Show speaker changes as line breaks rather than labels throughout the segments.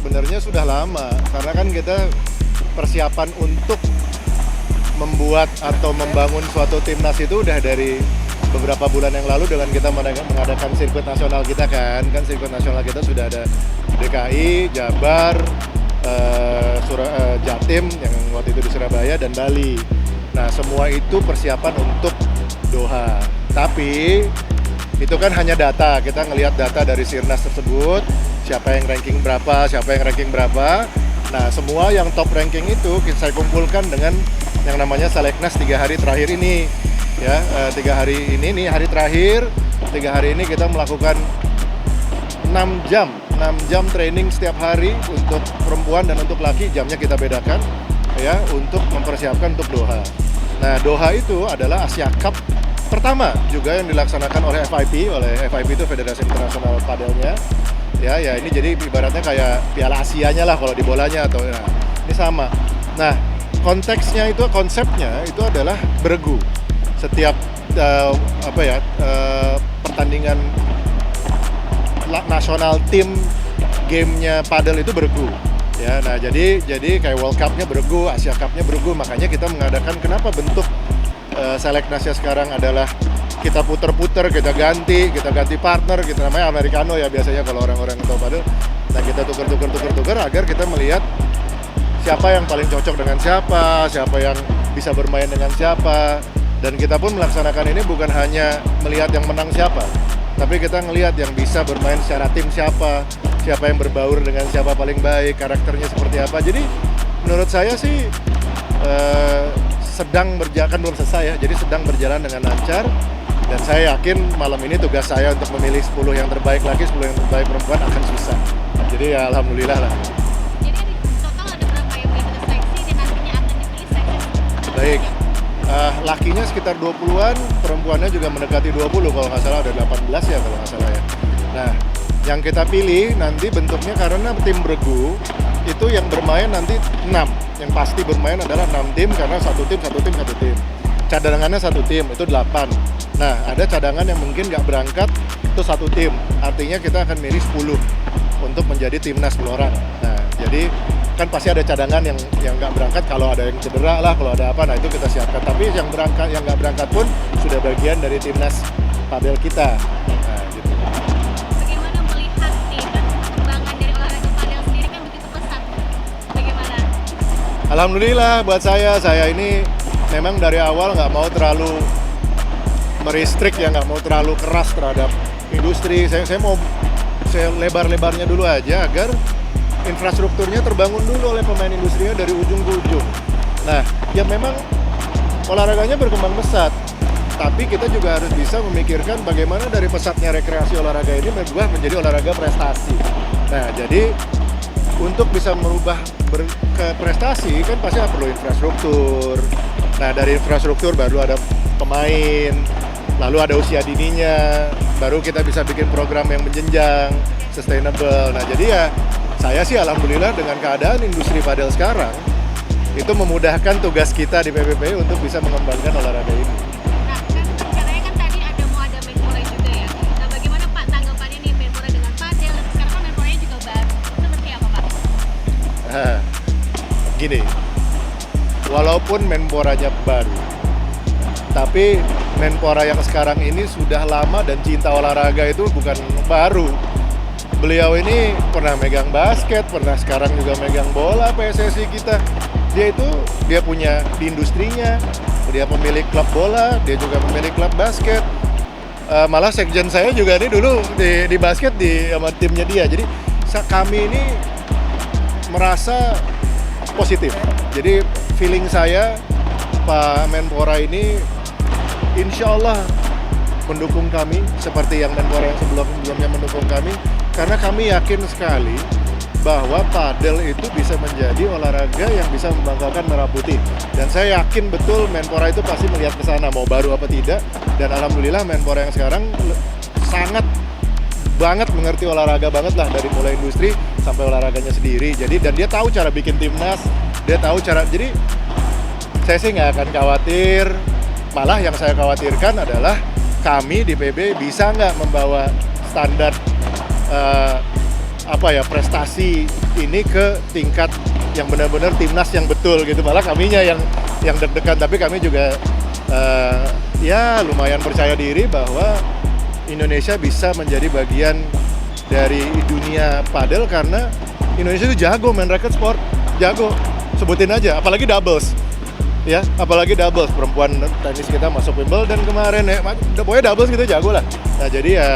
sebenarnya sudah lama, karena kan kita persiapan untuk membuat atau membangun suatu timnas itu udah dari beberapa bulan yang lalu dengan kita mengadakan sirkuit nasional kita kan sirkuit nasional kita sudah ada DKI, Jabar, Jatim yang waktu itu di Surabaya dan Bali. Nah semua itu persiapan untuk Doha. Tapi itu kan hanya data, kita ngelihat data dari Sirnas tersebut, siapa yang ranking berapa. Nah semua yang top ranking itu saya kumpulkan dengan yang namanya Seleknas 3 hari terakhir ini. Ya, 3 hari ini nih hari terakhir, 3 hari ini kita melakukan 6 jam training setiap hari untuk perempuan dan untuk laki, jamnya kita bedakan ya untuk mempersiapkan untuk Doha. Nah, Doha itu adalah Asia Cup pertama juga yang dilaksanakan oleh FIP itu Federasi Internasional Padelnya. Ya ini jadi ibaratnya kayak Piala Asianya lah kalau di bolanya atau nah, ini sama. Nah, konsepnya itu adalah beregu. Setiap pertandingan nasional tim gamenya padel itu beregu ya. Nah jadi kayak World Cup-nya beregu, Asia Cup-nya beregu, makanya kita mengadakan kenapa bentuk Seleknasnya sekarang adalah kita puter-puter, kita ganti partner, kita namanya Americano ya biasanya kalau orang-orang tahu padel. Nah kita tuker agar kita melihat siapa yang paling cocok dengan siapa yang bisa bermain dengan siapa. Dan kita pun melaksanakan ini bukan hanya melihat yang menang siapa, tapi kita ngelihat yang bisa bermain secara tim siapa yang berbaur dengan siapa paling baik, karakternya seperti apa. Jadi menurut saya sih sedang berjalan, belum selesai ya, jadi sedang berjalan dengan lancar. Dan saya yakin malam ini tugas saya untuk memilih 10 yang terbaik lagi, 10 yang terbaik perempuan akan susah. Jadi ya alhamdulillah lah.
Jadi total ada berapa yang mengikuti seleksi dan nantinya akan dipilih seleksi?
Baik. Lakinya sekitar 20-an, perempuannya juga mendekati 20 kalau nggak salah, ada 18 ya kalau nggak salah ya. Nah, yang kita pilih nanti bentuknya karena tim beregu, itu yang bermain nanti 6. Yang pasti bermain adalah 6 tim karena satu tim. Cadangannya satu tim, itu 8. Nah, ada cadangan yang mungkin nggak berangkat, itu satu tim. Artinya kita akan milih 10 untuk menjadi timnas 10 orang. Nah, jadi kan pasti ada cadangan yang nggak berangkat kalau ada yang cedera lah, kalau ada apa, nah itu kita siapkan. Tapi yang nggak berangkat pun sudah bagian dari timnas padel kita. Nah, gitu.
Bagaimana melihat nih perkembangan dari olahraga padel sendiri kan begitu pesat. Bagaimana?
Alhamdulillah buat saya ini memang dari awal nggak mau terlalu meristrik ya, nggak mau terlalu keras terhadap industri. Saya mau lebar-lebarnya dulu aja agar infrastrukturnya terbangun dulu oleh pemain industrinya dari ujung ke ujung. Nah, ya memang olahraganya berkembang pesat, tapi kita juga harus bisa memikirkan bagaimana dari pesatnya rekreasi olahraga ini berubah menjadi olahraga prestasi. Nah, jadi untuk bisa merubah ke prestasi kan pasti perlu infrastruktur. Nah, dari infrastruktur baru ada pemain, lalu ada usia dininya, baru kita bisa bikin program yang menjenjang, sustainable. Nah, jadi ya saya sih alhamdulillah dengan keadaan industri padel sekarang itu memudahkan tugas kita di PBPI untuk bisa mengembangkan olahraga ini.
Nah, kan rencananya kan tadi mau ada Menpora juga ya. Nah, bagaimana Pak tanggapannya nih Menpora dengan padel? Dan sekarang kan Menporanya juga baru. Seperti apa Pak?
Gini, walaupun Menporanya baru, tapi Menpora yang sekarang ini sudah lama dan cinta olahraga itu bukan baru. Beliau ini pernah megang basket, pernah sekarang juga megang bola PSSI kita. Dia punya di industrinya, dia pemilik klub bola, dia juga pemilik klub basket. Malah sekjen saya juga ini dulu di basket sama timnya dia. Jadi kami ini merasa positif. Jadi feeling saya Pak Menpora ini insya Allah mendukung kami seperti yang Menpora yang sebelumnya mendukung kami, karena kami yakin sekali bahwa padel itu bisa menjadi olahraga yang bisa membanggakan merah putih. Dan saya yakin betul Menpora itu pasti melihat ke sana mau baru apa tidak. Dan alhamdulillah Menpora yang sekarang sangat banget mengerti olahraga banget lah, dari mulai industri sampai olahraganya sendiri. Jadi dan dia tahu cara bikin timnas, dia tahu cara. Jadi saya sih nggak akan khawatir. Malah yang saya khawatirkan adalah kami di PB bisa nggak membawa standar prestasi ini ke tingkat yang benar-benar timnas yang betul gitu. Malah kaminya yang deg-degan, tapi kami juga ya lumayan percaya diri bahwa Indonesia bisa menjadi bagian dari dunia padel karena Indonesia itu jago main racket sport, jago. Sebutin aja, apalagi doubles. Ya, apalagi doubles, perempuan tenis kita masuk Wimbledon kemarin ya, pokoknya doubles gitu jago lah. Nah jadi ya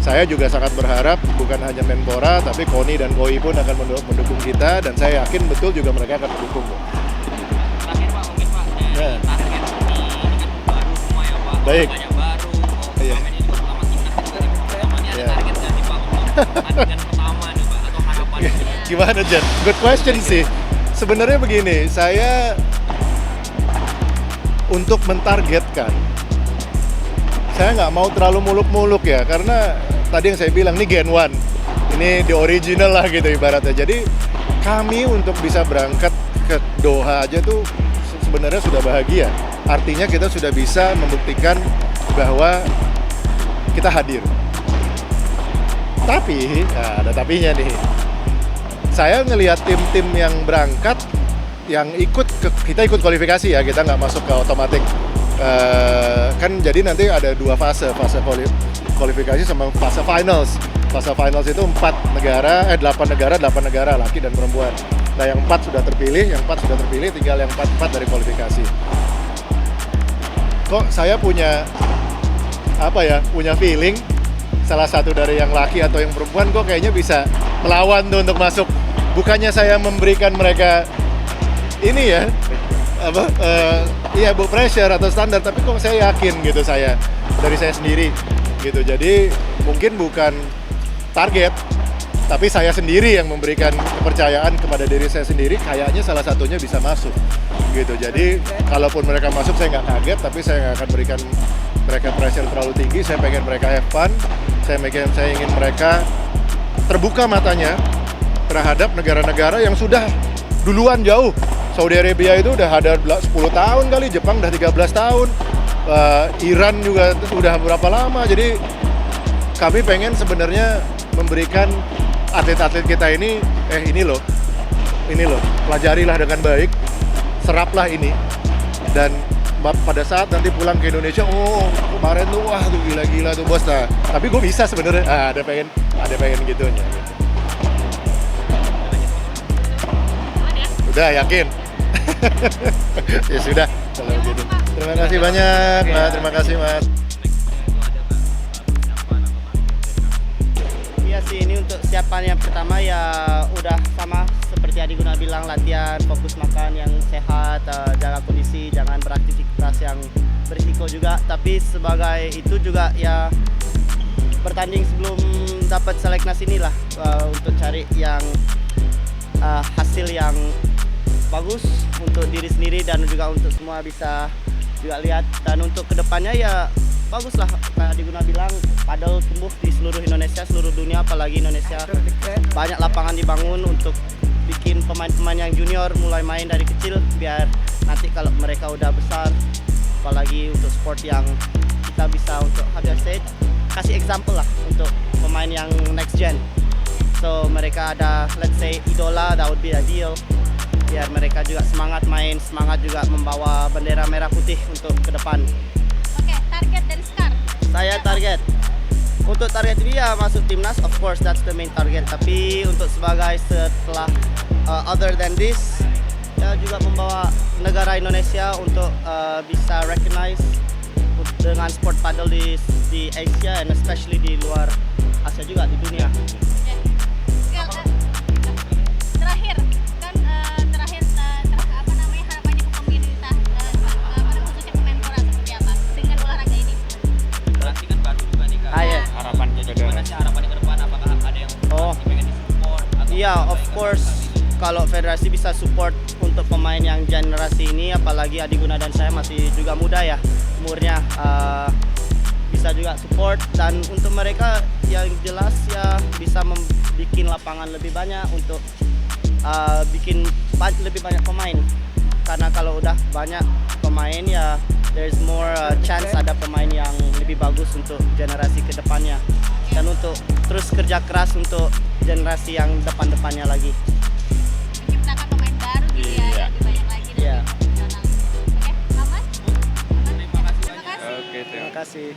saya juga sangat berharap bukan hanya Menpora tapi KONI dan KOI pun akan mendukung kita, dan saya yakin betul juga mereka akan mendukung.
Terakhir Pak, mungkin Pak dari target ini kan baru semua ya Pak,
Baik.
banyak baru,
Iya.
turnamen ini juga pertama timnas juga nih, pertamanya ada target nggak nih Pak untuk pertandingan pertama nih Pak, atau harapan?
Gimana Jen? Good question sih. Sebenarnya begini, saya untuk mentargetkan, saya nggak mau terlalu muluk-muluk ya, karena tadi yang saya bilang ini Gen 1, ini the original lah gitu ibaratnya. Jadi kami untuk bisa berangkat ke Doha aja tuh sebenarnya sudah bahagia. Artinya kita sudah bisa membuktikan bahwa kita hadir. Tapi, nah ada tapinya nih. Saya ngelihat tim-tim yang berangkat, yang kita ikut kualifikasi ya, kita nggak masuk ke otomatik. Kan jadi nanti ada dua fase kualifikasi sama fase finals. Fase finals itu 8 negara laki dan perempuan. Nah yang 4 sudah terpilih, tinggal yang 4 dari kualifikasi. Kok saya punya feeling salah satu dari yang laki atau yang perempuan kok kayaknya bisa melawan tuh untuk masuk. Bukannya saya memberikan mereka ini ya pressure atau standar, tapi kok saya yakin gitu dari saya sendiri gitu. Jadi mungkin bukan target, tapi saya sendiri yang memberikan kepercayaan kepada diri saya sendiri, kayaknya salah satunya bisa masuk gitu. Jadi kalaupun mereka masuk saya nggak kaget, tapi saya nggak akan berikan mereka pressure terlalu tinggi. Saya pengen mereka have fun, saya ingin mereka terbuka matanya terhadap negara-negara yang sudah duluan jauh. Saudi Arabia itu udah ada 10 tahun kali, Jepang udah 13 tahun, Iran juga udah berapa lama. Jadi kami pengen sebenarnya memberikan atlet-atlet kita ini, ini loh, pelajarilah dengan baik, seraplah ini, dan pada saat nanti pulang ke Indonesia, kemarin tuh wah tuh gila-gila tuh bos. Nah, tapi gue bisa sebenarnya, ada pengen gitunya. Udah yakin? Ya sudah kalau gitu. Terima kasih banyak, Mas. Terima kasih, Mas.
Iya sih, ini untuk siapan yang pertama ya udah sama seperti Adi Guna bilang, latihan, fokus makan yang sehat, jaga kondisi, jangan beraktivitas yang berisiko juga. Tapi sebagai itu juga ya bertanding sebelum dapat seleknas inilah untuk cari yang hasil yang bagus untuk diri sendiri dan juga untuk semua bisa juga lihat. Dan untuk kedepannya ya bagus lah, kayak Adi Guna bilang, padel tumbuh di seluruh Indonesia, seluruh dunia, apalagi Indonesia. Banyak lapangan dibangun untuk bikin pemain-pemain yang junior mulai main dari kecil, biar nanti kalau mereka udah besar, apalagi untuk sport yang kita bisa untuk kasih example lah untuk pemain yang next gen. So mereka ada, let's say, idola, that would be ideal. Biar mereka juga semangat main, semangat juga membawa bendera merah putih untuk ke depan.
Oke, target dari Scar.
Saya target. Untuk target ini ya masuk timnas, of course that's the main target. Tapi untuk sebagai setelah other than this, ya juga membawa negara Indonesia untuk bisa recognize dengan sport paddle di Asia and especially di luar Asia juga, di dunia.
Terakhir kan apa namanya harapannya ke pemerintah, khususnya ke Menpora seperti apa dengan olahraga ini?
Berarti kan baru juga nih Kak.
Iya.
Harapan jadi gimana sih harapannya ke depan? Apakah ada yang masih pengen disupport?
Iya, of course. Kalau federasi bisa support untuk pemain yang generasi ini, apalagi Adi Guna dan saya masih juga muda ya umurnya, bisa juga support. Dan untuk mereka yang jelas ya bisa bikin lapangan lebih banyak untuk bikin lebih banyak pemain, karena kalau udah banyak pemain ya there's more chance ada pemain yang lebih bagus untuk generasi kedepannya. Dan untuk terus kerja keras untuk generasi yang depan-depannya lagi.
Menciptakan pemain baru gitu ya,
Iya.
yang lebih banyak lagi dan
Iya.
lebih profesional. Oke, aman? Aman?
Terima kasih
Terima
banyak.
kasih.
Oke,
Terima kasih.